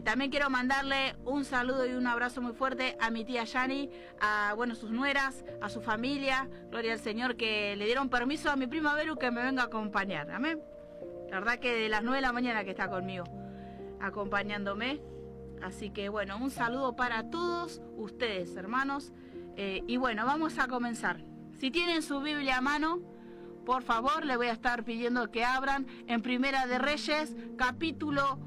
También quiero mandarle un saludo y un abrazo muy fuerte a mi tía Yani, a sus nueras, a su familia, gloria al Señor, que le dieron permiso a mi prima Beru que me venga a acompañar, amén. La verdad que de las 9 de la mañana que está conmigo, acompañándome. Así que un saludo para todos ustedes, hermanos. Y vamos a comenzar. Si tienen su Biblia a mano, por favor, le voy a estar pidiendo que abran en Primera de Reyes, capítulo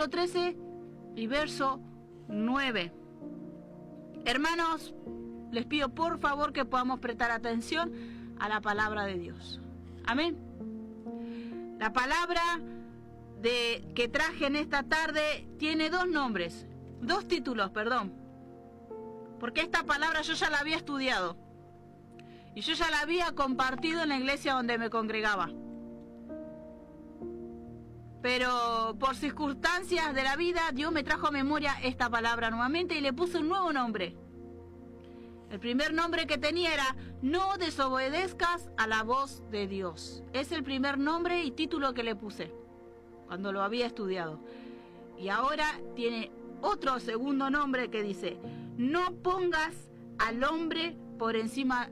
13 y verso 9. Hermanos, les pido por favor que podamos prestar atención a la palabra de Dios. Amén. La palabra que traje en esta tarde tiene dos títulos, porque esta palabra yo ya la había estudiado y yo ya la había compartido en la iglesia donde me congregaba, pero por circunstancias de la vida Dios me trajo a memoria esta palabra nuevamente y le puse un nuevo nombre. El primer nombre que tenía era "No desobedezcas a la voz de Dios". Es el primer nombre y título que le puse cuando lo había estudiado. Y ahora tiene otro segundo nombre que dice: No pongas al hombre por encima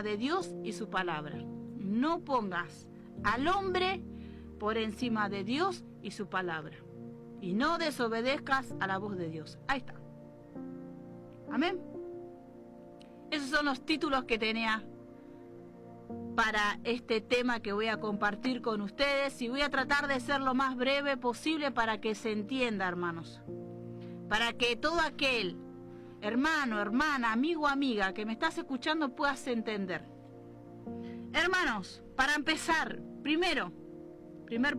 de Dios y su palabra. No pongas al hombre por encima de Dios y su palabra. Y no desobedezcas a la voz de Dios. Ahí está. Amén. Esos son los títulos que tenía para este tema que voy a compartir con ustedes, y voy a tratar de ser lo más breve posible para que se entienda, hermanos, para que todo aquel hermano, hermana, amigo, amiga que me estás escuchando puedas entender. Hermanos, para empezar, primer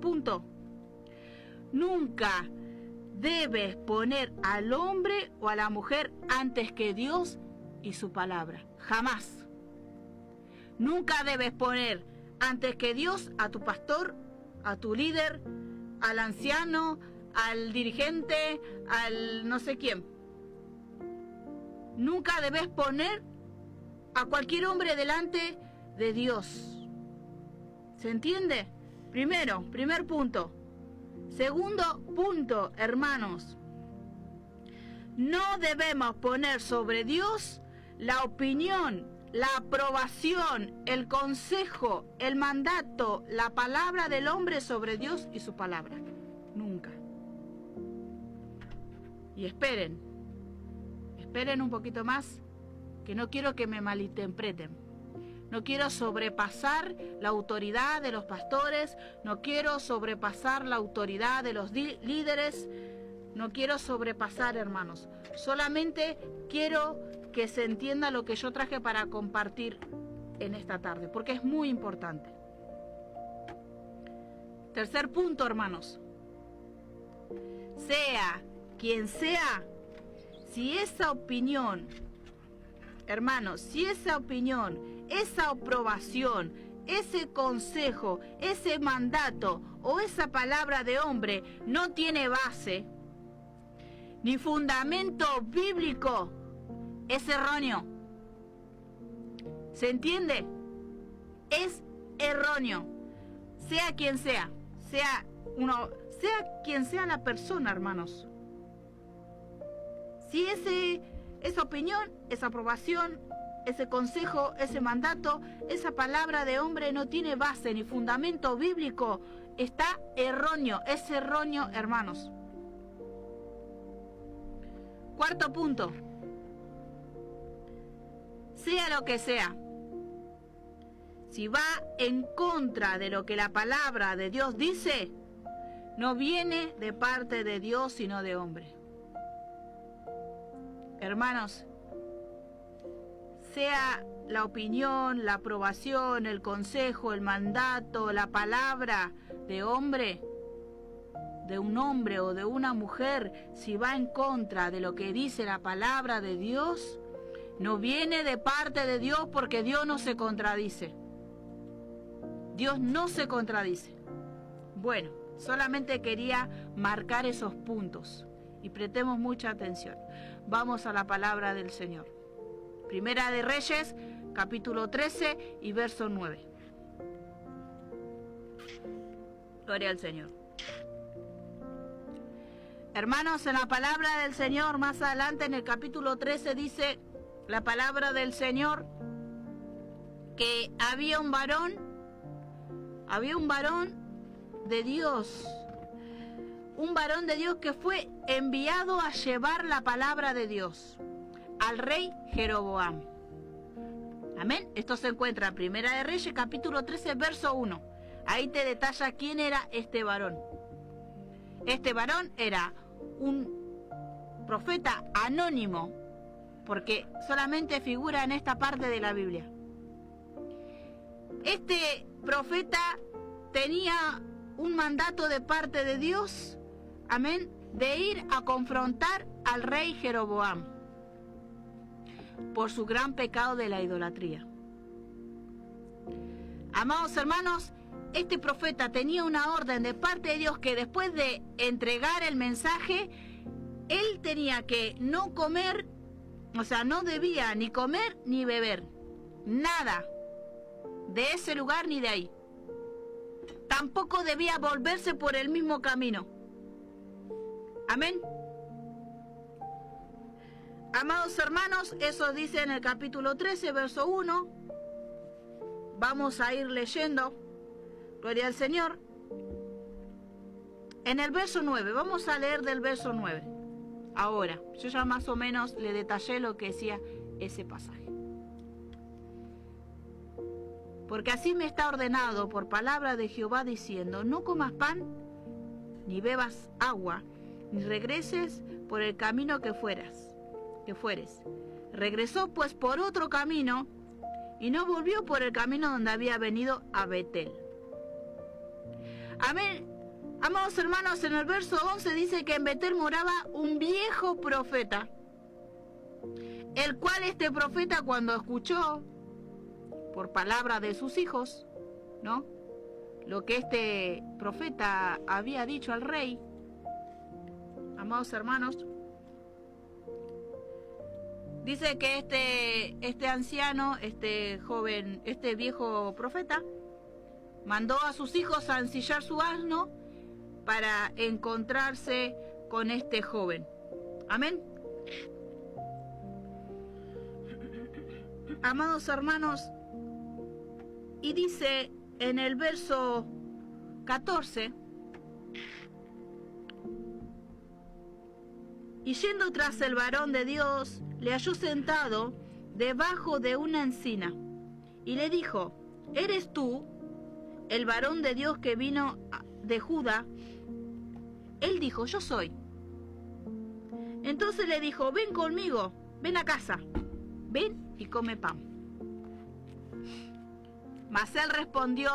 punto, nunca debes poner al hombre o a la mujer antes que Dios y su palabra. Jamás. Nunca debes poner antes que Dios a tu pastor, a tu líder, al anciano, al dirigente, al no sé quién. Nunca debes poner a cualquier hombre delante de Dios. ¿Se entiende? Primer punto. Segundo punto, hermanos. No debemos poner sobre Dios la opinión, la aprobación, el consejo, el mandato, la palabra del hombre sobre Dios y su palabra. Nunca. Y esperen un poquito más, que no quiero que me malinterpreten. No quiero sobrepasar la autoridad de los pastores, no quiero sobrepasar la autoridad de los líderes, no quiero sobrepasar, hermanos. Solamente quiero que se entienda lo que yo traje para compartir en esta tarde, porque es muy importante. Tercer punto, hermanos. Sea quien sea, si esa opinión, hermanos, esa aprobación, ese consejo, ese mandato o esa palabra de hombre no tiene base ni fundamento bíblico, es erróneo. ¿Se entiende? Es erróneo. Sea quien sea, sea quien sea la persona, hermanos. Si esa opinión, esa aprobación, ese consejo, ese mandato, esa palabra de hombre no tiene base ni fundamento bíblico, está erróneo, es erróneo, hermanos. Cuarto punto. Sea lo que sea, si va en contra de lo que la palabra de Dios dice, no viene de parte de Dios sino de hombre. Hermanos, sea la opinión, la aprobación, el consejo, el mandato, la palabra de hombre, de un hombre o de una mujer, si va en contra de lo que dice la palabra de Dios, no viene de parte de Dios, porque Dios no se contradice. Dios no se contradice. Bueno, solamente quería marcar esos puntos y prestemos mucha atención. Vamos a la palabra del Señor. Primera de Reyes, capítulo 13 y verso 9. Gloria al Señor. Hermanos, en la palabra del Señor, más adelante en el capítulo 13 dice la palabra del Señor que había un varón de Dios, un varón de Dios que fue enviado a llevar la palabra de Dios al rey Jeroboam. Amén. Esto se encuentra en Primera de Reyes, capítulo 13, verso 1. Ahí te detalla quién era este varón. Este varón era un profeta anónimo, porque solamente figura en esta parte de la Biblia. Este profeta tenía un mandato de parte de Dios, amén, de ir a confrontar al rey Jeroboam por su gran pecado de la idolatría. Amados hermanos, este profeta tenía una orden de parte de Dios que después de entregar el mensaje, él tenía que no comer, o sea, no debía ni comer ni beber, nada de ese lugar ni de ahí. Tampoco debía volverse por el mismo camino. Amén. Amados hermanos, eso dice en el capítulo 13, verso 1. Vamos a ir leyendo. Gloria al Señor. En el verso 9, vamos a leer del verso 9. Ahora, yo ya más o menos le detallé lo que decía ese pasaje. Porque así me está ordenado por palabra de Jehová diciendo: no comas pan, ni bebas agua, ni regreses por el camino que fueres. Regresó pues por otro camino, y no volvió por el camino donde había venido a Betel. Amén. Amados hermanos, en el verso 11 dice que en Betel moraba un viejo profeta, el cual este profeta, cuando escuchó por palabra de sus hijos, ¿no?, lo que este profeta había dicho al rey, amados hermanos, dice que este anciano, este joven, este viejo profeta, mandó a sus hijos a ensillar su asno para encontrarse con este joven. Amén. Amados hermanos, y dice en el verso 14: y yendo tras el varón de Dios, le halló sentado debajo de una encina, y le dijo: ¿eres tú el varón de Dios que vino de Judá? Él dijo: yo soy. Entonces le dijo: ven conmigo, ven a casa, ven y come pan. Mas él respondió: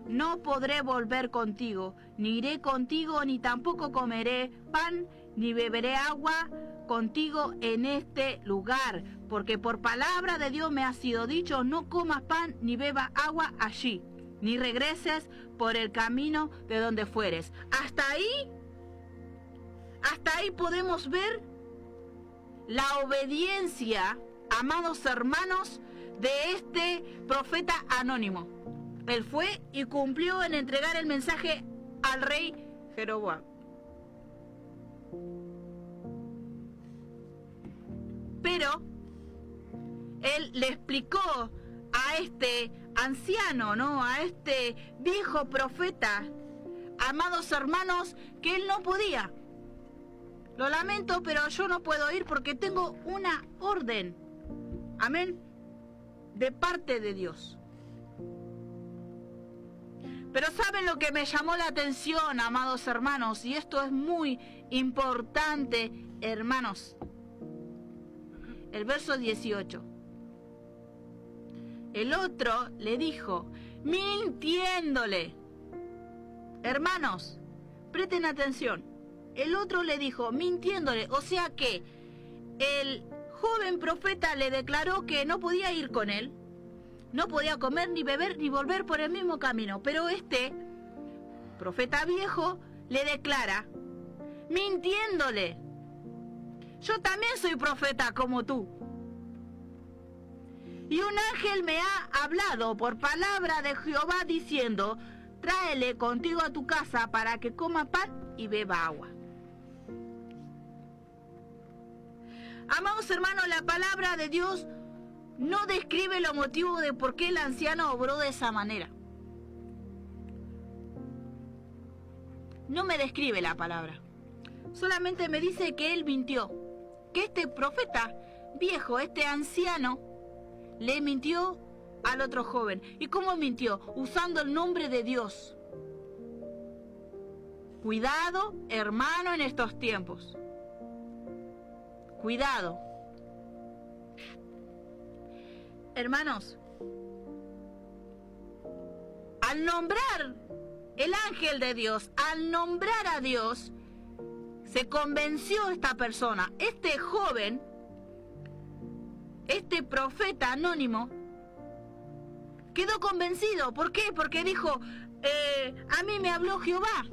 no podré volver contigo, ni iré contigo, ni tampoco comeré pan, ni beberé agua contigo en este lugar, porque por palabra de Dios me ha sido dicho: no comas pan ni bebas agua allí, ni regreses por el camino de donde fueres. Hasta ahí podemos ver la obediencia, amados hermanos, de este profeta anónimo. Él fue y cumplió en entregar el mensaje al rey Jeroboam. Pero él le explicó a este anciano, ¿no?, a este viejo profeta, amados hermanos, que él no podía. Lo lamento, pero yo no puedo ir porque tengo una orden, amén, de parte de Dios. Pero ¿saben lo que me llamó la atención, amados hermanos? Y esto es muy importante, hermanos. El verso 18. El otro le dijo, mintiéndole. Hermanos, presten atención. El otro le dijo, mintiéndole. O sea que el joven profeta le declaró que no podía ir con él. No podía comer, ni beber, ni volver por el mismo camino. Pero este profeta viejo le declara, mintiéndole, yo también soy profeta como tú. Y un ángel me ha hablado por palabra de Jehová diciendo, tráele contigo a tu casa para que coma pan y beba agua. Amados hermanos, la palabra de Dios no describe los motivos de por qué el anciano obró de esa manera. No me describe la palabra. Solamente me dice que él mintió. Que este profeta viejo, este anciano, le mintió al otro joven. ¿Y cómo mintió? Usando el nombre de Dios. Cuidado, hermano, en estos tiempos. Cuidado. Hermanos, al nombrar el ángel de Dios, al nombrar a Dios, se convenció esta persona, este joven, este profeta anónimo, quedó convencido. ¿Por qué? Porque dijo, a mí me habló Jehová.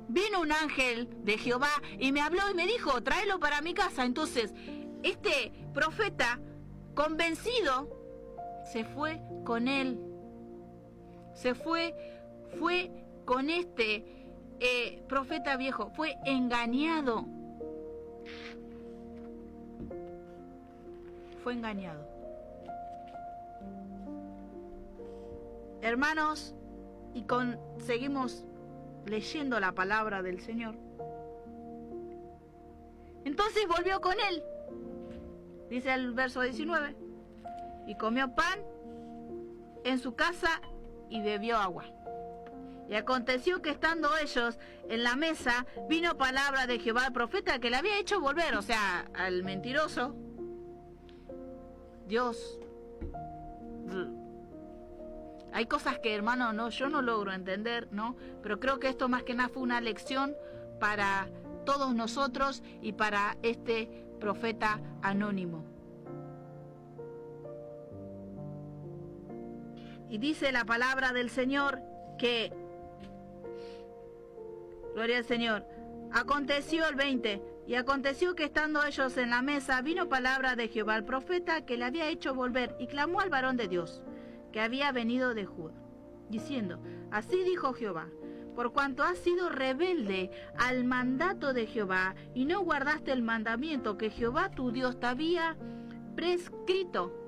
Vino un ángel de Jehová y me habló y me dijo, tráelo para mi casa. Entonces, este profeta, convencido, se fue con él. Fue con este profeta viejo. Fue engañado. Fue engañado. Hermanos, seguimos leyendo la palabra del Señor. Entonces volvió con él. Dice el verso 19. Y comió pan en su casa y bebió agua. Y aconteció que estando ellos en la mesa, vino palabra de Jehová al profeta que le había hecho volver, o sea, al mentiroso. Dios, hay cosas que, hermano, yo no logro entender, ¿no? Pero creo que esto más que nada fue una lección para todos nosotros y para este profeta anónimo. Y dice la palabra del Señor que, gloria al Señor, aconteció el 20, y aconteció que estando ellos en la mesa, vino palabra de Jehová al profeta que le había hecho volver, y clamó al varón de Dios, que había venido de Judá, diciendo, así dijo Jehová, por cuanto has sido rebelde al mandato de Jehová, y no guardaste el mandamiento que Jehová tu Dios te había prescrito,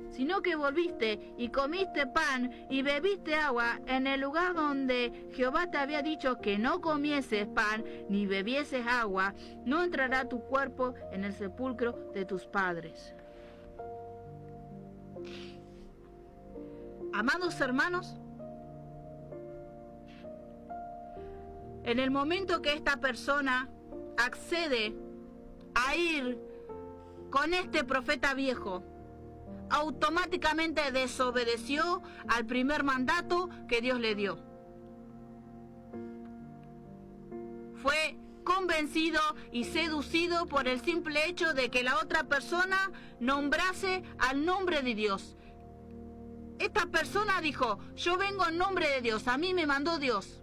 sino que volviste y comiste pan y bebiste agua en el lugar donde Jehová te había dicho que no comieses pan ni bebieses agua, no entrará tu cuerpo en el sepulcro de tus padres. Amados hermanos, en el momento que esta persona accede a ir con este profeta viejo, automáticamente desobedeció al primer mandato que Dios le dio. Fue convencido y seducido por el simple hecho de que la otra persona nombrase al nombre de Dios. Esta persona dijo, yo vengo en nombre de Dios, a mí me mandó Dios.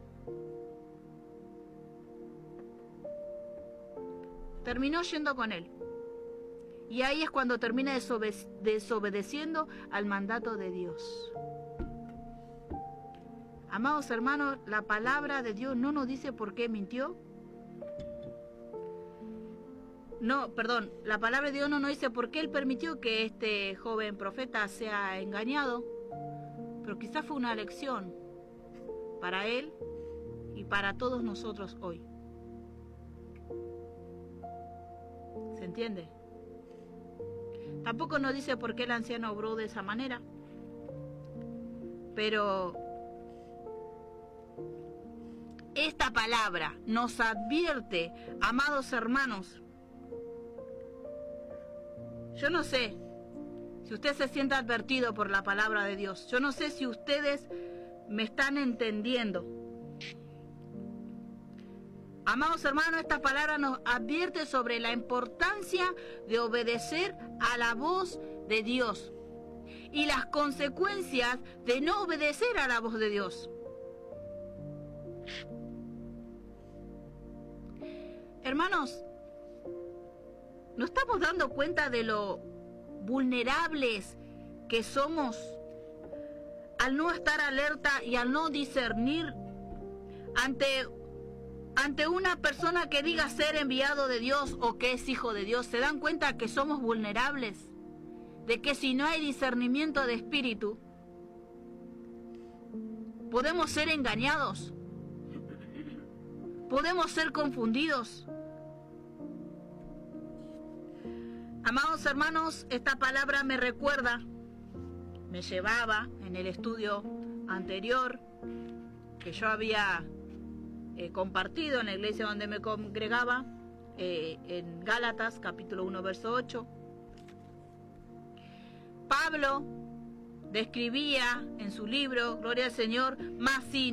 Terminó yendo con él. Y ahí es cuando termina desobedeciendo al mandato de Dios. Amados hermanos, la palabra de Dios no nos dice por qué mintió. La palabra de Dios no nos dice por qué él permitió que este joven profeta sea engañado. Pero quizás fue una lección para él y para todos nosotros hoy. ¿Se entiende? Tampoco nos dice por qué el anciano obró de esa manera. Pero esta palabra nos advierte, amados hermanos. Yo no sé si usted se siente advertido por la palabra de Dios. Yo no sé si ustedes me están entendiendo. Amados hermanos, esta palabra nos advierte sobre la importancia de obedecer a la voz de Dios y las consecuencias de no obedecer a la voz de Dios. Hermanos, ¿nos estamos dando cuenta de lo vulnerables que somos al no estar alerta y al no discernir ante una persona que diga ser enviado de Dios o que es hijo de Dios, se dan cuenta que somos vulnerables, de que si no hay discernimiento de espíritu, podemos ser engañados, podemos ser confundidos. Amados hermanos, esta palabra me recuerda, me llevaba en el estudio anterior que yo había compartido en la iglesia donde me congregaba, en Gálatas capítulo 1 verso 8. Pablo describía en su libro, Gloria al Señor, mas si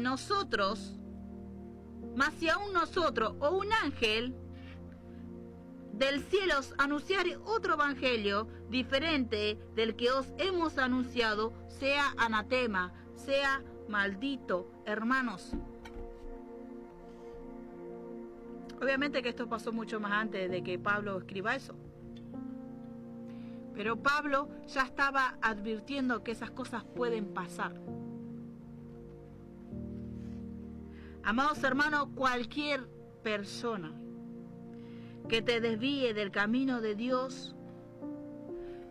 aún nosotros o un ángel del cielo os anunciare otro evangelio diferente del que os hemos anunciado, sea anatema, sea maldito. Hermanos, obviamente que esto pasó mucho más antes de que Pablo escriba eso, pero Pablo ya estaba advirtiendo que esas cosas pueden pasar. Amados hermanos, cualquier persona que te desvíe del camino de Dios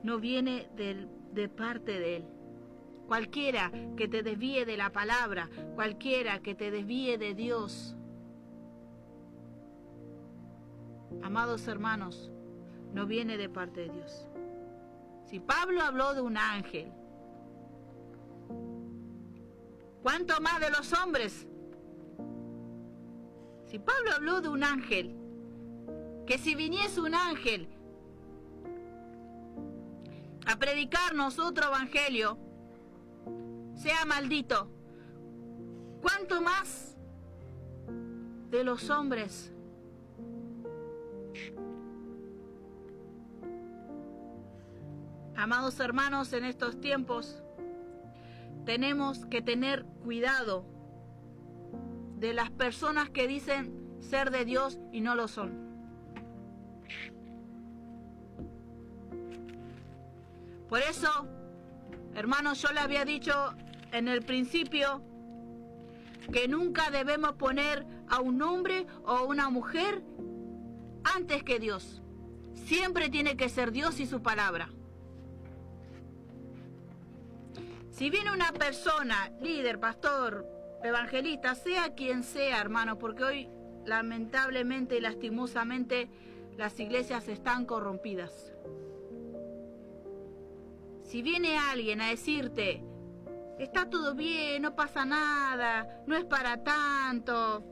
no viene de parte de Él. Cualquiera que te desvíe de la palabra, cualquiera que te desvíe de Dios, amados hermanos, no viene de parte de Dios. Si Pablo habló de un ángel, ¿cuánto más de los hombres? Si Pablo habló de un ángel, que si viniese un ángel a predicarnos otro evangelio, sea maldito, ¿cuánto más de los hombres? Amados hermanos, en estos tiempos tenemos que tener cuidado de las personas que dicen ser de Dios y no lo son. Por eso, hermanos, yo le había dicho en el principio que nunca debemos poner a un hombre o una mujer antes que Dios. Siempre tiene que ser Dios y su palabra. Si viene una persona, líder, pastor, evangelista, sea quien sea, hermano, porque hoy lamentablemente y lastimosamente las iglesias están corrompidas. Si viene alguien a decirte, está todo bien, no pasa nada, no es para tanto,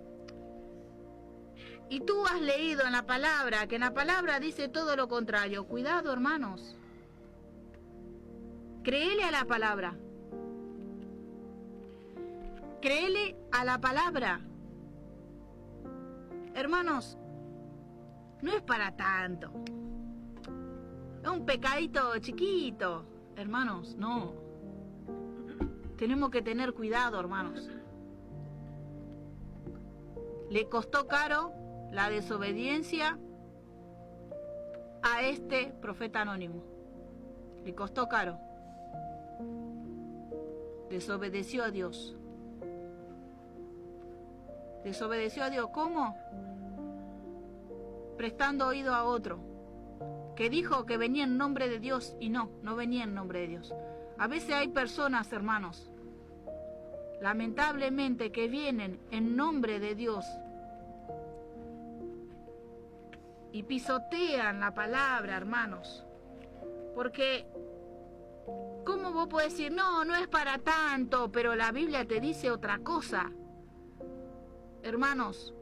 y tú has leído en la palabra, que en la palabra dice todo lo contrario, cuidado, hermanos. Créele a la palabra. Créele a la palabra. Hermanos, no es para tanto. Es un pecadito chiquito. Hermanos, no. Tenemos que tener cuidado, hermanos. Le costó caro la desobediencia a este profeta anónimo. Le costó caro. Desobedeció a Dios. Desobedeció a Dios. ¿Cómo? Prestando oído a otro que dijo que venía en nombre de Dios y no venía en nombre de Dios. A veces hay personas, hermanos, lamentablemente, que vienen en nombre de Dios y pisotean la palabra, hermanos, porque ¿cómo vos podés decir, no es para tanto, pero la Biblia te dice otra cosa? Hermanos,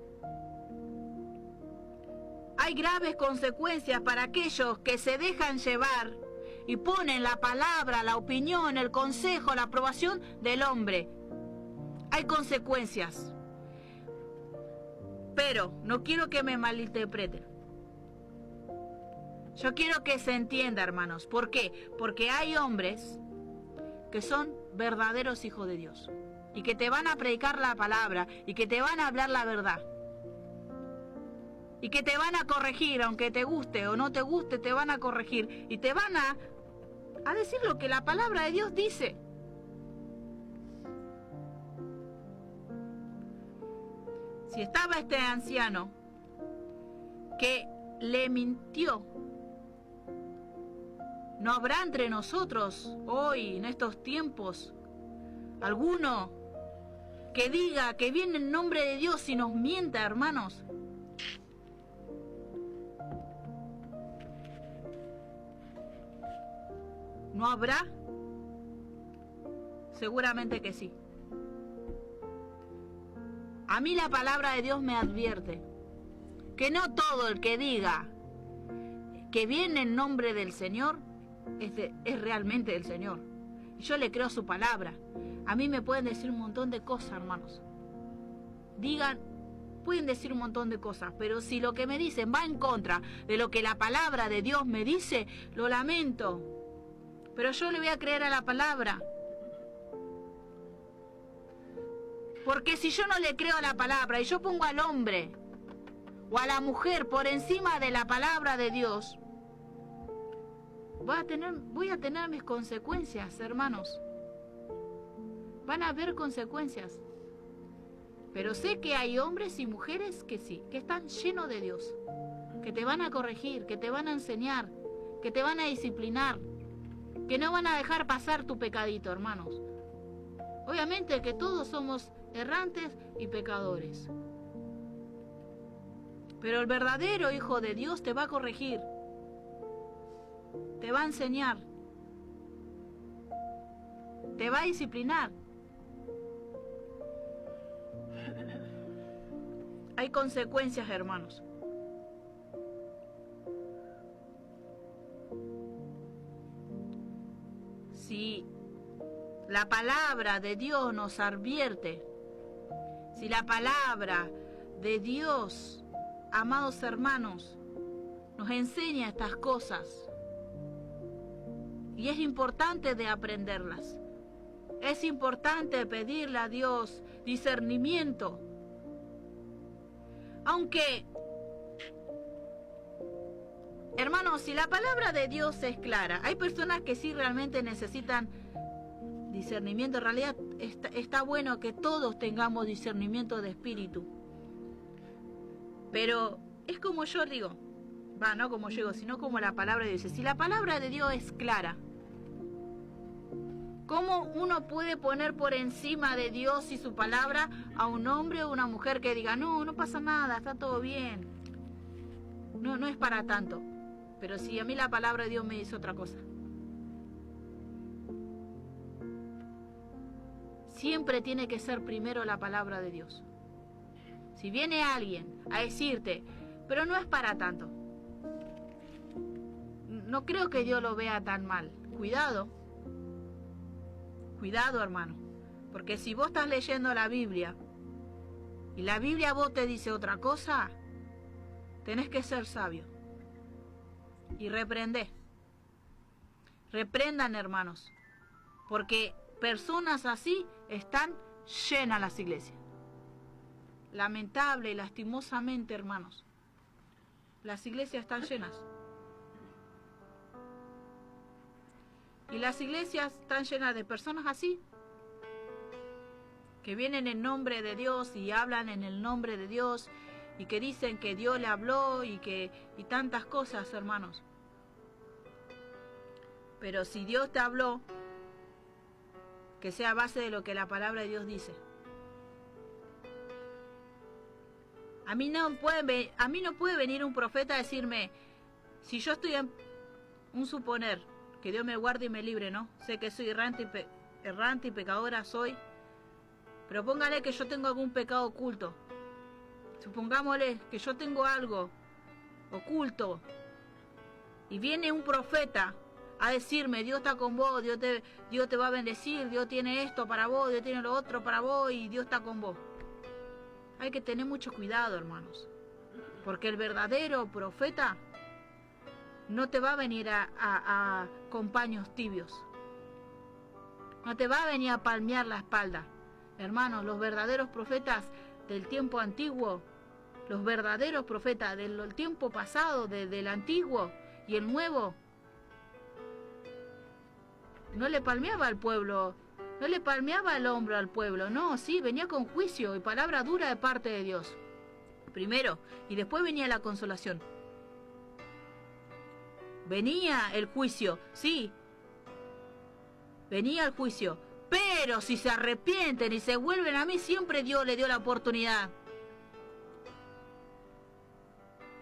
hay graves consecuencias para aquellos que se dejan llevar y ponen la palabra, la opinión, el consejo, la aprobación del hombre. Hay consecuencias. Pero no quiero que me malinterpreten. Yo quiero que se entienda, hermanos. ¿Por qué? Porque hay hombres que son verdaderos hijos de Dios y que te van a predicar la palabra y que te van a hablar la verdad y que te van a corregir, aunque te guste o no te guste, te van a corregir y te van a decir lo que la palabra de Dios dice. Si estaba este anciano que le mintió, ¿no habrá entre nosotros hoy, en estos tiempos, alguno que diga que viene en nombre de Dios y nos mienta, hermanos? ¿No habrá? Seguramente que sí. A mí la palabra de Dios me advierte que no todo el que diga que viene en nombre del Señor es realmente del Señor. Y yo le creo su palabra. A mí me pueden decir un montón de cosas, hermanos. Pueden decir un montón de cosas, pero si lo que me dicen va en contra de lo que la palabra de Dios me dice, lo lamento. Pero yo le voy a creer a la palabra. Porque si yo no le creo a la palabra y yo pongo al hombre o a la mujer por encima de la palabra de Dios, voy a tener mis consecuencias, hermanos. Van a haber consecuencias. Pero sé que hay hombres y mujeres que sí, que están llenos de Dios, que te van a corregir, que te van a enseñar, que te van a disciplinar, que no van a dejar pasar tu pecadito, hermanos. Obviamente que todos somos errantes y pecadores. Pero el verdadero Hijo de Dios te va a corregir, te va a enseñar, te va a disciplinar. Hay consecuencias, hermanos. Si la palabra de Dios nos advierte, si la palabra de Dios, amados hermanos, nos enseña estas cosas, y es importante de aprenderlas, es importante pedirle a Dios discernimiento. Aunque, hermanos, si la palabra de Dios es clara, hay personas que sí realmente necesitan discernimiento. En realidad está bueno que todos tengamos discernimiento de espíritu. Pero es como yo digo, no como yo digo, sino como la palabra de Dios dice. Si la palabra de Dios es clara, ¿cómo uno puede poner por encima de Dios y su palabra a un hombre o una mujer que diga, no pasa nada, está todo bien? No es para tanto. Pero si a mí la palabra de Dios me dice otra cosa. Siempre tiene que ser primero la palabra de Dios. Si viene alguien a decirte, pero no es para tanto, no creo que Dios lo vea tan mal. Cuidado, hermano, porque si vos estás leyendo la Biblia y la Biblia vos te dice otra cosa, tenés que ser sabio y reprendan, hermanos, porque personas así están llenas las iglesias. Lamentable y lastimosamente, hermanos, las iglesias están llenas. Y las iglesias están llenas de personas así, que vienen en nombre de Dios y hablan en el nombre de Dios y que dicen que Dios le habló y tantas cosas, hermanos. Pero si Dios te habló, que sea a base de lo que la palabra de Dios dice. A mí no puede venir un profeta a decirme, si yo estoy en un suponer, que Dios me guarde y me libre, ¿no? Sé que soy errante y pecadora soy, pero póngale que yo tengo algún pecado oculto. Supongámosle que yo tengo algo oculto y viene un profeta a decirme, Dios está con vos, Dios te va a bendecir, Dios tiene esto para vos, Dios tiene lo otro para vos y Dios está con vos. Hay que tener mucho cuidado, hermanos, porque el verdadero profeta no te va a venir a con paños tibios, no te va a venir a palmear la espalda. Hermanos, los verdaderos profetas del tiempo antiguo, los verdaderos profetas del tiempo pasado, del antiguo y el nuevo, no le palmeaba al pueblo No le palmeaba el hombro al pueblo, no, sí, venía con juicio y palabra dura de parte de Dios. Primero, y después venía la consolación. Venía el juicio, sí. Venía el juicio. Pero si se arrepienten y se vuelven a mí, siempre Dios le dio la oportunidad.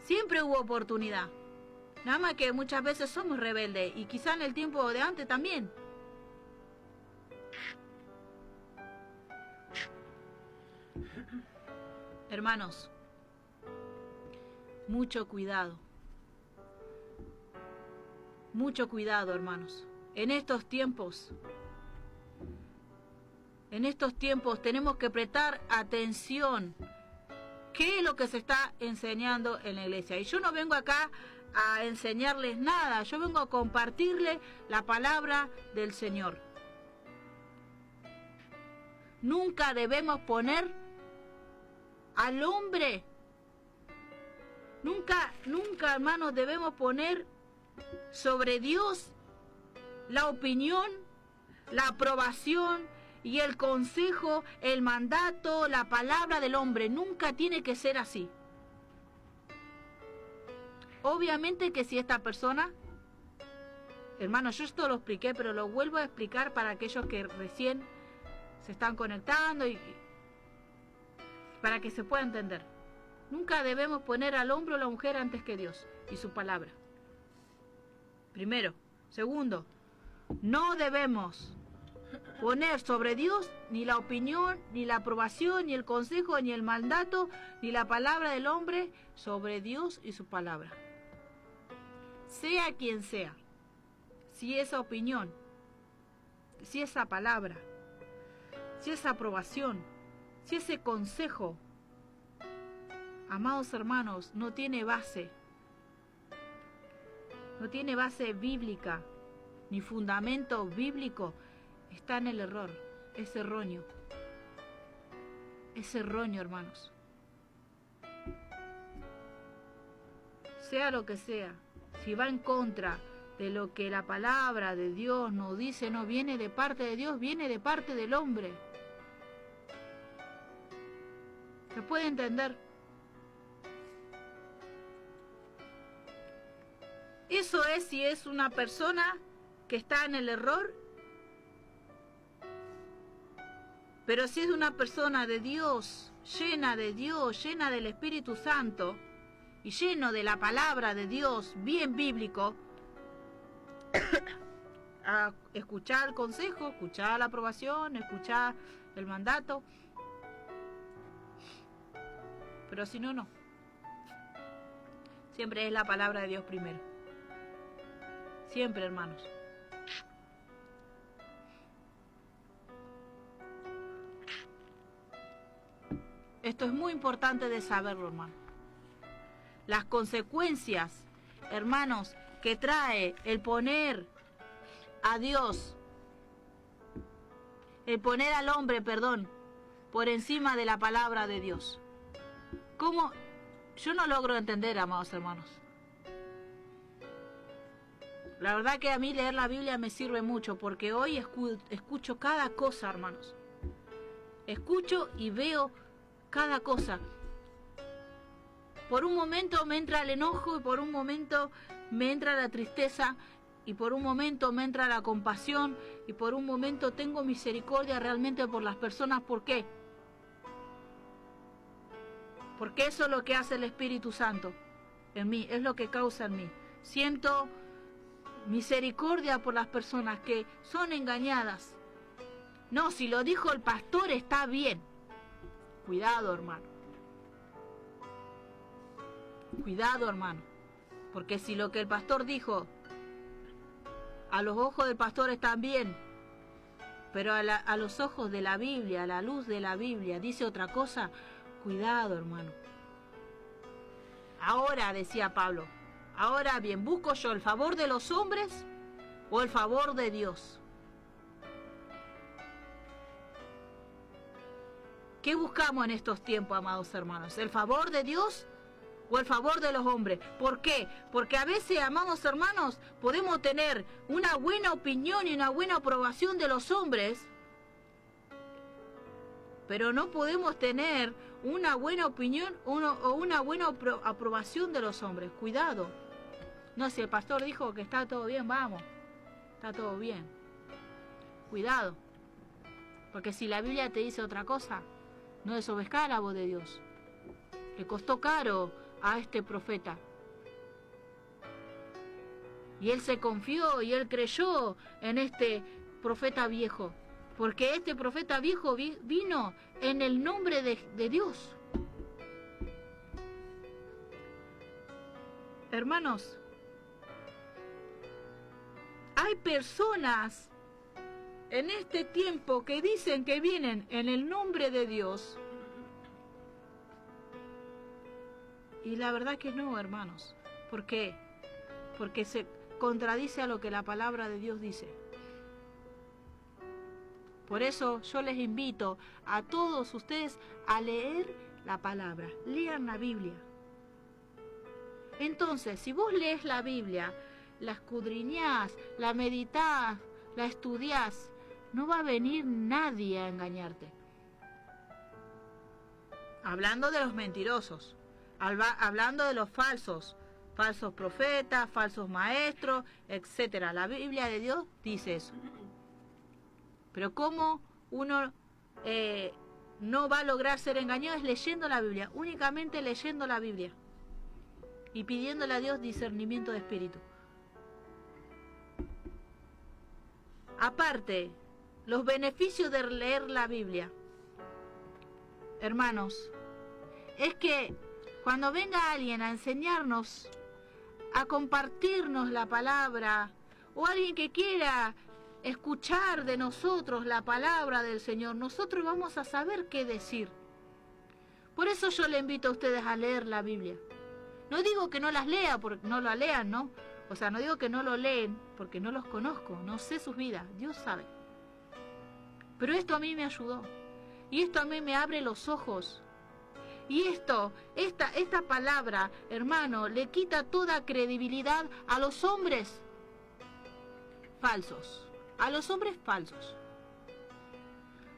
Siempre hubo oportunidad. Nada más que muchas veces somos rebeldes y quizá en el tiempo de antes también. Hermanos, mucho cuidado. Mucho cuidado, hermanos. En estos tiempos tenemos que prestar atención. ¿Qué es lo que se está enseñando en la iglesia? Y yo no vengo acá a enseñarles nada, yo vengo a compartirles la palabra del Señor. Nunca debemos poner al hombre, nunca, hermanos, debemos poner sobre Dios la opinión, la aprobación y el consejo, el mandato, la palabra del hombre. Nunca tiene que ser así. Obviamente que si esta persona, hermanos, yo esto lo expliqué, pero lo vuelvo a explicar para aquellos que recién se están conectando y para que se pueda entender. Nunca debemos poner al hombre o la mujer antes que Dios y su palabra. Primero. Segundo, no debemos poner sobre Dios ni la opinión, ni la aprobación, ni el consejo, ni el mandato, ni la palabra del hombre sobre Dios y su palabra. Sea quien sea, si esa opinión, si esa palabra, si esa aprobación, si ese consejo, amados hermanos, no tiene base bíblica, ni fundamento bíblico, está en el error, es erróneo. Es erróneo, hermanos. Sea lo que sea, si va en contra de lo que la palabra de Dios nos dice, no viene de parte de Dios, viene de parte del hombre. ¿Se puede entender? Eso es si es una persona que está en el error. Pero si es una persona de Dios, llena del Espíritu Santo y lleno de la palabra de Dios, bien bíblico, a escuchar el consejo, escuchar la aprobación, escuchar el mandato. Pero si no, no. Siempre es la palabra de Dios primero. Siempre, hermanos. Esto es muy importante de saberlo, hermano. Las consecuencias, hermanos, que trae el poner a Dios, el poner al hombre, por encima de la palabra de Dios. ¿Cómo? Yo no logro entender, amados hermanos. La verdad que a mí leer la Biblia me sirve mucho, porque hoy escucho cada cosa, hermanos. Escucho y veo cada cosa. Por un momento me entra el enojo y por un momento me entra la tristeza y por un momento me entra la compasión y por un momento tengo misericordia realmente por las personas. ¿Por qué? Porque eso es lo que hace el Espíritu Santo en mí, es lo que causa en mí. Siento misericordia por las personas que son engañadas. No, si lo dijo el pastor está bien. Cuidado, hermano. Cuidado, hermano. Porque si lo que el pastor dijo a los ojos del pastor está bien, pero a los ojos de la Biblia, a la luz de la Biblia, dice otra cosa, cuidado, hermano. Ahora, decía Pablo, ahora bien, ¿busco yo el favor de los hombres o el favor de Dios? ¿Qué buscamos en estos tiempos, amados hermanos? ¿El favor de Dios o el favor de los hombres? ¿Por qué? Porque a veces, amados hermanos, podemos tener una buena opinión y una buena aprobación de los hombres, pero no podemos tener una buena opinión o una buena aprobación de los hombres. Cuidado. No, si el pastor dijo que está todo bien, vamos, está todo bien. Cuidado, porque si la Biblia te dice otra cosa, no desobedezcas la voz de Dios. Le costó caro a este profeta. Y él se confió y él creyó en este profeta viejo. Porque este profeta viejo vino en el nombre de Dios. Hermanos, hay personas en este tiempo que dicen que vienen en el nombre de Dios. Y la verdad que no, hermanos. ¿Por qué? Porque se contradice a lo que la palabra de Dios dice. Por eso yo les invito a todos ustedes a leer la palabra. Lean la Biblia. Entonces, si vos lees la Biblia, la escudriñás, la meditás, la estudiás, no va a venir nadie a engañarte. Hablando de los mentirosos, hablando de los falsos profetas, falsos maestros, etc. La Biblia de Dios dice eso. Pero ¿cómo uno no va a lograr ser engañado? Es leyendo la Biblia, únicamente leyendo la Biblia y pidiéndole a Dios discernimiento de espíritu. Aparte, los beneficios de leer la Biblia, hermanos, es que cuando venga alguien a enseñarnos, a compartirnos la palabra, o alguien que quiera escuchar de nosotros la palabra del Señor, nosotros vamos a saber qué decir. Por eso yo le invito a ustedes a leer la Biblia. No digo que no las lea, porque no la lean, ¿no? O sea, no digo que no lo leen, porque no los conozco, no sé sus vidas, Dios sabe. Pero esto a mí me ayudó, y esto a mí me abre los ojos. Y esta palabra, hermano, le quita toda credibilidad a los hombres falsos. A los hombres falsos.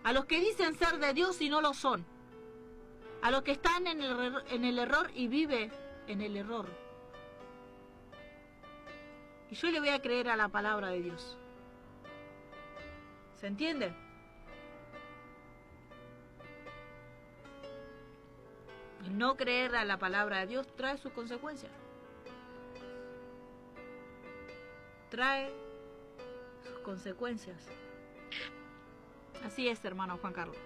A los que dicen ser de Dios y no lo son. A los que están en el error y viven en el error. Y yo le voy a creer a la palabra de Dios. ¿Se entiende? El no creer a la palabra de Dios trae sus consecuencias. Trae sus consecuencias. Así es, hermano Juan Carlos.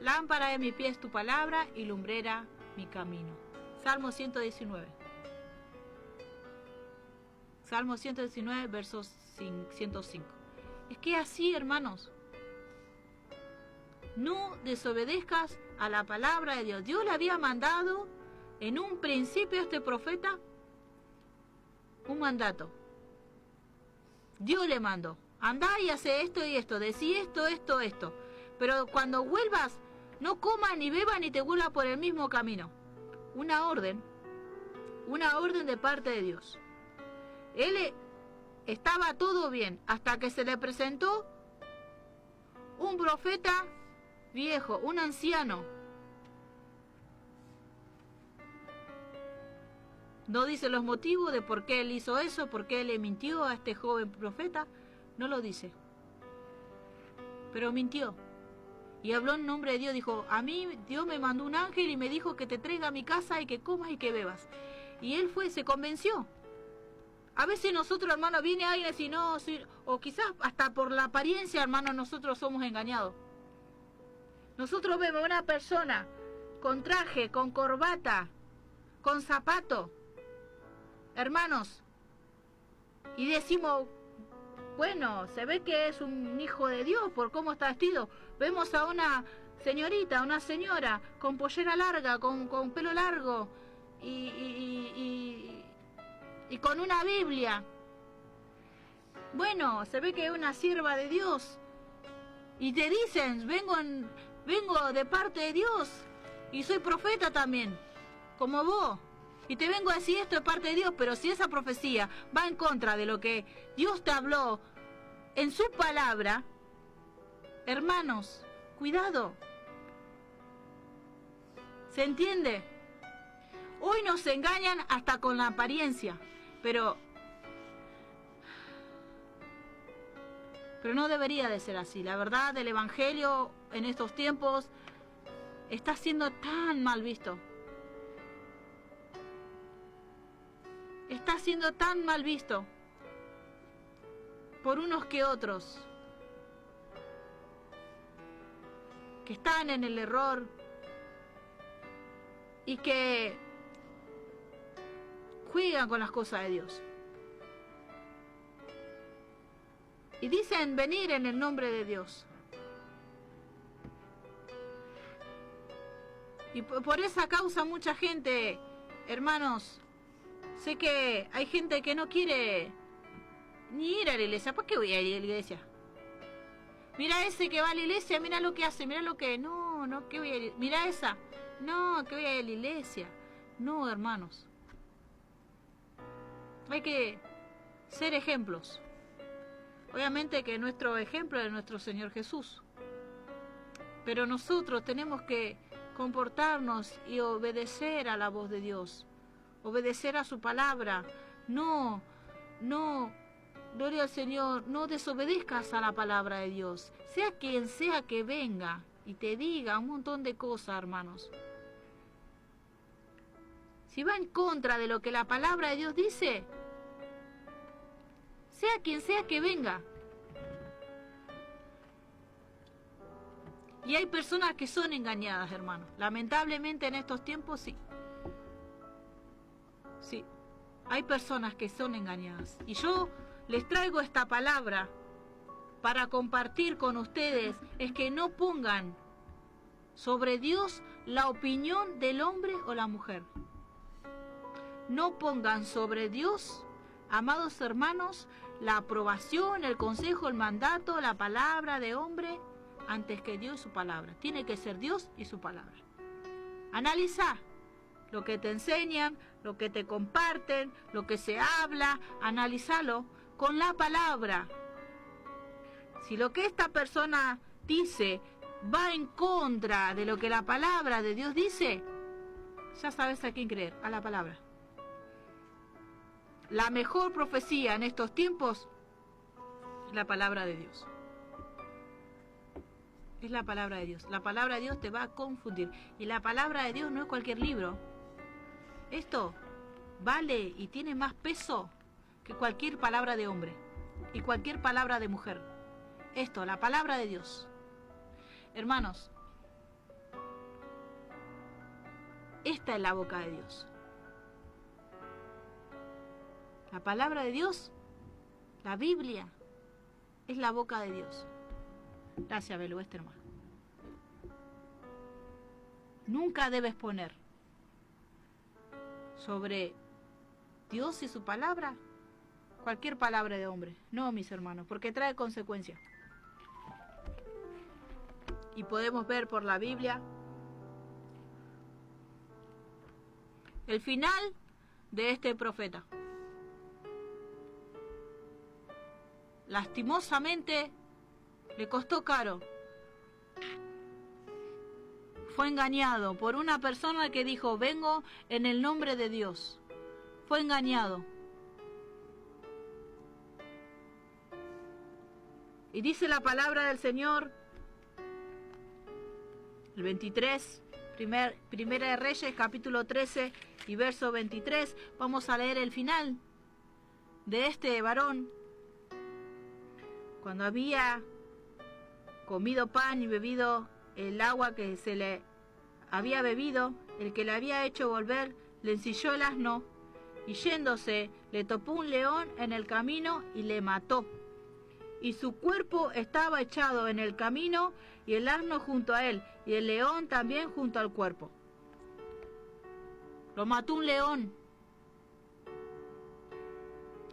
Lámpara de mi pie es tu palabra y lumbrera mi camino. Salmo 119. Salmo 119, versos 105. Es que así, hermanos, no desobedezcas a la palabra de Dios. Dios le había mandado en un principio a este profeta un mandato. Dios le mandó, andá y hace esto y esto, decí esto. Pero cuando vuelvas, no comas ni bebas ni te vuelvas por el mismo camino. Una orden de parte de Dios. Él estaba todo bien hasta que se le presentó un profeta viejo, un anciano. No dice los motivos de por qué él hizo eso, por qué él le mintió a este joven profeta. No lo dice. Pero mintió. Y habló en nombre de Dios. Dijo, a mí Dios me mandó un ángel y me dijo que te traiga a mi casa y que comas y que bebas. Y él se convenció. A veces nosotros, hermanos, viene alguien y dice, no, sí, o quizás hasta por la apariencia, hermanos, nosotros somos engañados. Nosotros vemos a una persona con traje, con corbata, con zapato, hermanos, y decimos, bueno, se ve que es un hijo de Dios por cómo está vestido. Vemos a una señorita, una señora con pollera larga, con pelo largo y con una Biblia. Bueno, se ve que es una sierva de Dios. Y te dicen, vengo de parte de Dios y soy profeta también, como vos. Y te vengo a decir esto de parte de Dios, pero si esa profecía va en contra de lo que Dios te habló en su palabra, hermanos, cuidado, ¿Se entiende? Hoy nos engañan hasta con la apariencia, pero no debería de ser así. La verdad, el Evangelio en estos tiempos está siendo tan mal visto. Está siendo tan mal visto por unos que otros, que están en el error y que juegan con las cosas de Dios. Y dicen venir en el nombre de Dios. Y por esa causa mucha gente, hermanos, sé que hay gente que no quiere ni ir a la iglesia. ¿Por qué voy a ir a la iglesia? Mira ese que va a la iglesia, mira lo que hace, mira lo que... No, que voy a ir. Mira esa. No, que voy a ir a la iglesia. No, hermanos. Hay que ser ejemplos. Obviamente que nuestro ejemplo es nuestro Señor Jesús. Pero nosotros tenemos que comportarnos y obedecer a la voz de Dios. Obedecer a su palabra. No, gloria al Señor, no desobedezcas a la palabra de Dios. Sea quien sea que venga y te diga un montón de cosas, hermanos. Si va en contra de lo que la palabra de Dios dice, sea quien sea que venga. Y hay personas que son engañadas, hermanos. Lamentablemente en estos tiempos sí. Sí, hay personas que son engañadas. Y yo les traigo esta palabra para compartir con ustedes, es que no pongan sobre Dios la opinión del hombre o la mujer. No pongan sobre Dios, amados hermanos, la aprobación, el consejo, el mandato, la palabra de hombre, antes que Dios y su palabra. Tiene que ser Dios y su palabra. Analiza lo que te enseñan, lo que te comparten, lo que se habla, analízalo con la palabra. Si lo que esta persona dice va en contra de lo que la palabra de Dios dice, ya sabes a quién creer, a la palabra. La mejor profecía en estos tiempos es la palabra de Dios. Es la palabra de Dios. La palabra de Dios te va a confundir. Y la palabra de Dios no es cualquier libro. Esto vale y tiene más peso que cualquier palabra de hombre y cualquier palabra de mujer. Esto, la palabra de Dios. Hermanos, esta es la boca de Dios. La palabra de Dios, la Biblia, es la boca de Dios. Gracias, Belu Westerman. Nunca debes poner sobre Dios y su palabra cualquier palabra de hombre. No, mis hermanos, porque trae consecuencias. Y podemos ver por la Biblia el final de este profeta. Lastimosamente le costó caro. Fue engañado por una persona que dijo, vengo en el nombre de Dios. Fue engañado. Y dice la palabra del Señor, el 23, Primera de Reyes, capítulo 13 y verso 23. Vamos a leer el final de este varón. Cuando había comido pan y bebido el agua que se le había bebido, el que le había hecho volver le ensilló el asno y yéndose le topó un león en el camino y le mató. Y su cuerpo estaba echado en el camino y el asno junto a él y el león también junto al cuerpo. Lo mató un león.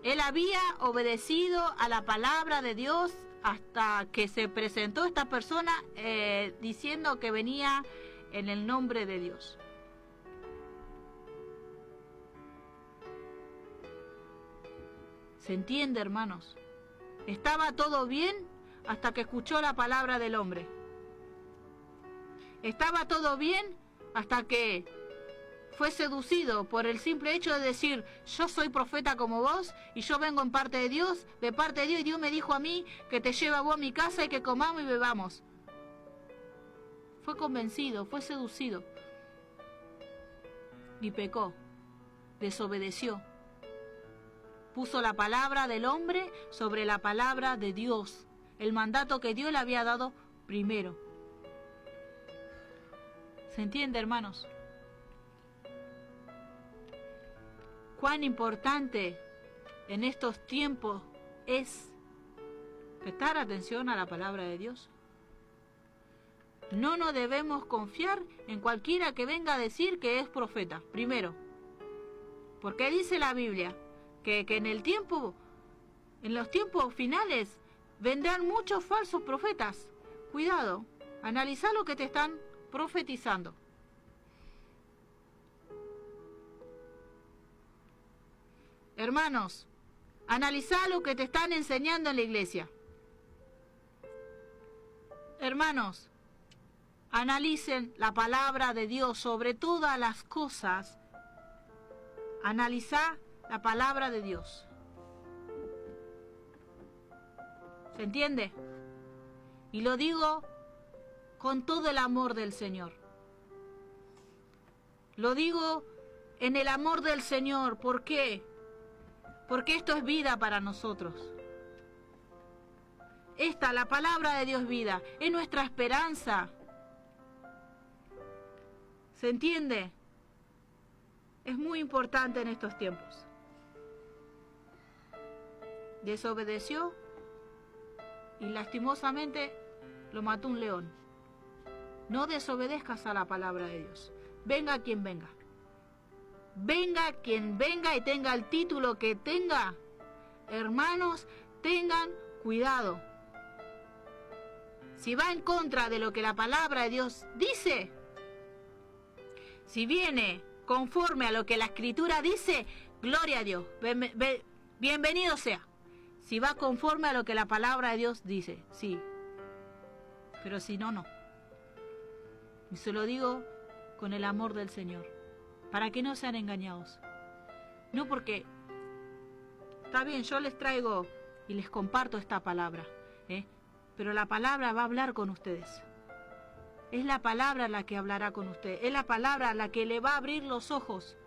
Él había obedecido a la palabra de Dios hasta que se presentó esta persona diciendo que venía en el nombre de Dios. ¿Se entiende, hermanos? Estaba todo bien hasta que escuchó la palabra del hombre. Estaba todo bien hasta que fue seducido por el simple hecho de decir, yo soy profeta como vos y yo vengo en parte de Dios, y Dios me dijo a mí que te lleve a vos a mi casa y que comamos y bebamos. Fue convencido, fue seducido y pecó, desobedeció. Puso la palabra del hombre sobre la palabra de Dios, el mandato que Dios le había dado primero. ¿Se entiende, hermanos? Cuán importante en estos tiempos es prestar atención a la palabra de Dios. No nos debemos confiar en cualquiera que venga a decir que es profeta, primero. Porque dice la Biblia que en los tiempos finales vendrán muchos falsos profetas. Cuidado, analiza lo que te están profetizando. Hermanos, analiza lo que te están enseñando en la iglesia. Hermanos, analicen la palabra de Dios sobre todas las cosas. Analiza la palabra de Dios. ¿Se entiende? Y lo digo con todo el amor del Señor. Lo digo en el amor del Señor. ¿Por qué? Porque esto es vida para nosotros. La palabra de Dios es vida, es nuestra esperanza. ¿Se entiende? Es muy importante en estos tiempos. Desobedeció y lastimosamente lo mató un león. No desobedezcas a la palabra de Dios. Venga quien venga. Venga quien venga y tenga el título que tenga. Hermanos, tengan cuidado. Si va en contra de lo que la palabra de Dios dice, si viene conforme a lo que la Escritura dice, gloria a Dios, bienvenido sea. Si va conforme a lo que la palabra de Dios dice, sí. Pero si no, no. Y se lo digo con el amor del Señor, para que no sean engañados. No porque, está bien, yo les traigo y les comparto esta palabra, pero la palabra va a hablar con ustedes. Es la palabra la que hablará con ustedes. Es la palabra la que le va a abrir los ojos.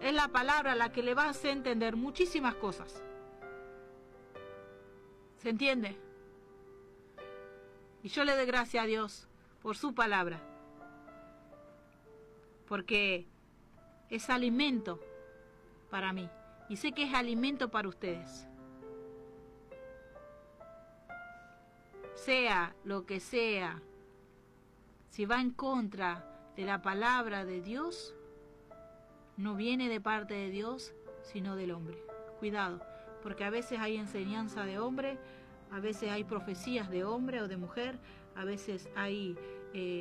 Es la palabra la que le va a hacer entender muchísimas cosas. ¿Se entiende? Y yo le doy gracias a Dios por su palabra. Porque es alimento para mí. Y sé que es alimento para ustedes. Sea lo que sea, si va en contra de la palabra de Dios, no viene de parte de Dios, sino del hombre. Cuidado, porque a veces hay enseñanza de hombre, a veces hay profecías de hombre o de mujer, a veces hay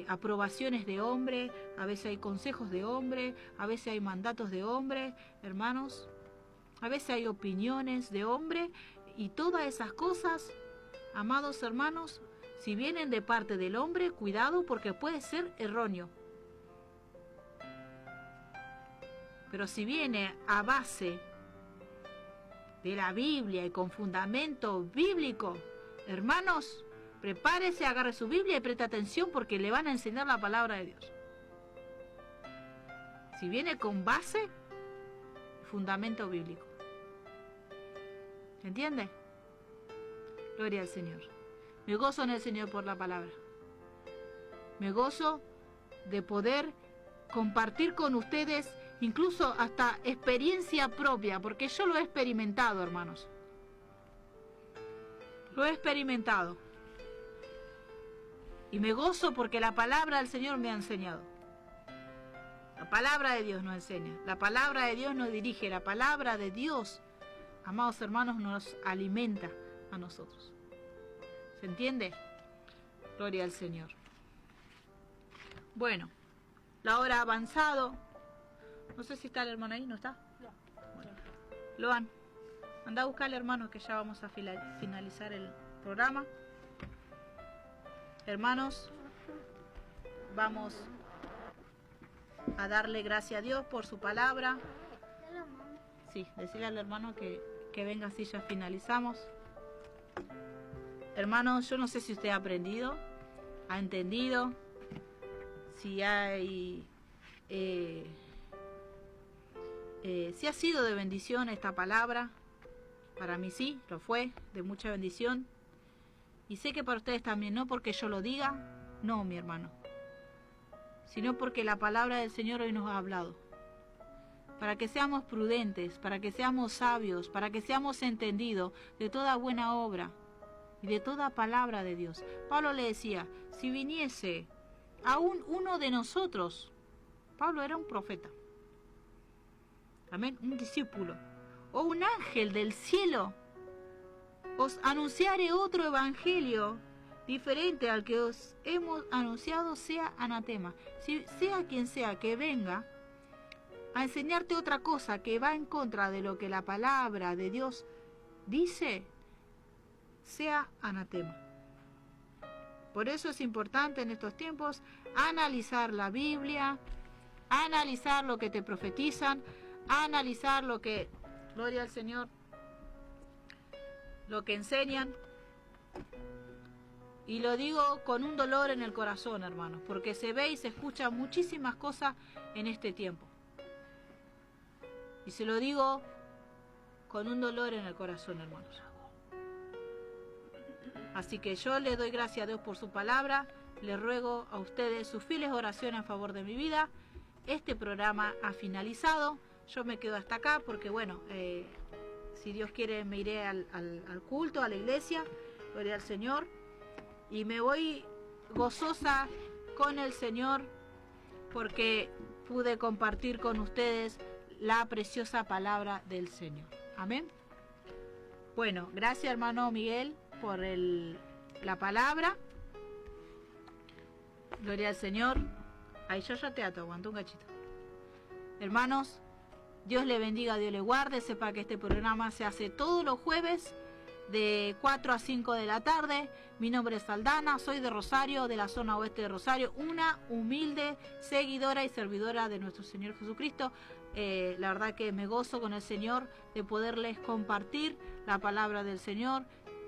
aprobaciones de hombre, a veces hay consejos de hombre, a veces hay mandatos de hombre, hermanos, a veces hay opiniones de hombre, y todas esas cosas, amados hermanos, si vienen de parte del hombre, cuidado porque puede ser erróneo. Pero si viene a base de la Biblia y con fundamento bíblico, hermanos, prepárese, agarre su Biblia y preste atención porque le van a enseñar la palabra de Dios. Si viene con base, fundamento bíblico. ¿Se entiende? Gloria al Señor. Me gozo en el Señor por la palabra. Me gozo de poder compartir con ustedes incluso hasta experiencia propia, porque yo lo he experimentado, hermanos. Lo he experimentado. Y me gozo porque la palabra del Señor me ha enseñado. La palabra de Dios nos enseña. La palabra de Dios nos dirige. La palabra de Dios, amados hermanos, nos alimenta a nosotros. ¿Se entiende? Gloria al Señor. Bueno, la hora ha avanzado. No sé si está el hermano ahí, ¿no está? Bueno. Loan, anda a buscar al hermano que ya vamos a finalizar el programa. Hermanos, vamos a darle gracias a Dios por su palabra. Sí, decirle al hermano que venga, así ya finalizamos. Hermanos, yo no sé si usted ha aprendido, ha entendido, si hay... si ha sido de bendición esta palabra. Para mí sí, lo fue, de mucha bendición. Y sé que para ustedes también, no porque yo lo diga, no, mi hermano, sino porque la palabra del Señor hoy nos ha hablado. Para que seamos prudentes, para que seamos sabios, para que seamos entendidos de toda buena obra y de toda palabra de Dios. Pablo le decía, si viniese aún uno de nosotros, Pablo era un profeta, amén, un discípulo, o un ángel del cielo, os anunciare otro evangelio diferente al que os hemos anunciado, sea anatema. Si sea quien sea que venga a enseñarte otra cosa que va en contra de lo que la palabra de Dios dice, sea anatema. Por eso es importante en estos tiempos analizar la Biblia, analizar lo que te profetizan, analizar lo que, gloria al Señor, lo que enseñan. Y lo digo con un dolor en el corazón, hermanos, porque se ve y se escucha muchísimas cosas en este tiempo. Y se lo digo con un dolor en el corazón, hermanos. Así que yo le doy gracias a Dios por su palabra. Le ruego a ustedes sus fieles oraciones a favor de mi vida. Este programa ha finalizado. Yo me quedo hasta acá porque, bueno, si Dios quiere me iré al culto, a la iglesia. Gloria al Señor. Y me voy gozosa con el Señor porque pude compartir con ustedes la preciosa palabra del Señor. Amén. Bueno, gracias hermano Miguel por la palabra. Gloria al Señor. Ahí yo ya te aguanto un cachito. Hermanos, Dios le bendiga, Dios le guarde. Sepa que este programa se hace todos los jueves de 4 a 5 de la tarde. Mi nombre es Aldana, soy de Rosario, de la zona oeste de Rosario, una humilde seguidora y servidora de nuestro Señor Jesucristo. La verdad que me gozo con el Señor de poderles compartir la palabra del Señor.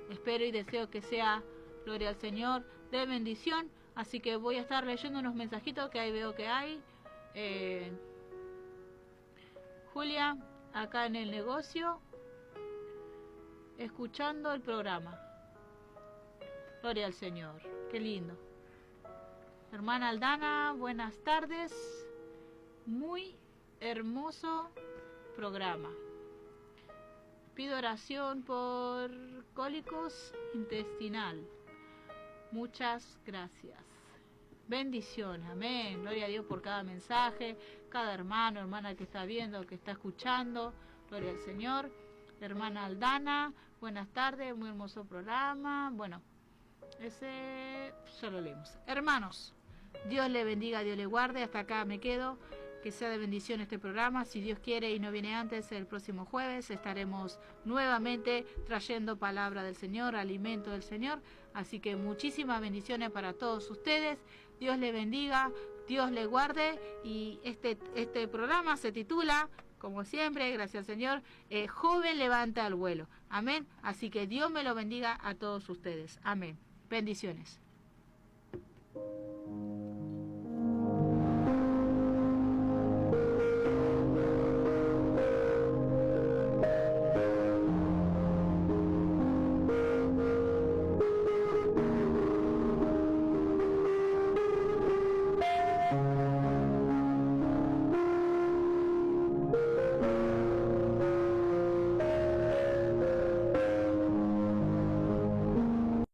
Espero y deseo que sea, gloria al Señor, de bendición. Así que voy a estar leyendo unos mensajitos que ahí veo que hay. Julia, acá en el negocio, escuchando el programa. Gloria al Señor, qué lindo. Hermana Aldana, buenas tardes. Muy hermoso programa. Pido oración por cólicos intestinal. Muchas gracias. Bendiciones, amén. Gloria a Dios por cada mensaje, cada hermano, hermana que está viendo, que está escuchando. Gloria al Señor. Hermana Aldana, buenas tardes, muy hermoso programa. Bueno, ese ya lo leemos. Hermanos, Dios le bendiga, Dios le guarde. Hasta acá me quedo. Que sea de bendición este programa. Si Dios quiere y no viene antes, el próximo jueves estaremos nuevamente trayendo palabra del Señor, alimento del Señor. Así que muchísimas bendiciones para todos ustedes. Dios le bendiga, Dios le guarde. Y este programa se titula, como siempre, gracias al Señor, Joven levanta el vuelo. Amén. Así que Dios me lo bendiga a todos ustedes. Amén. Bendiciones.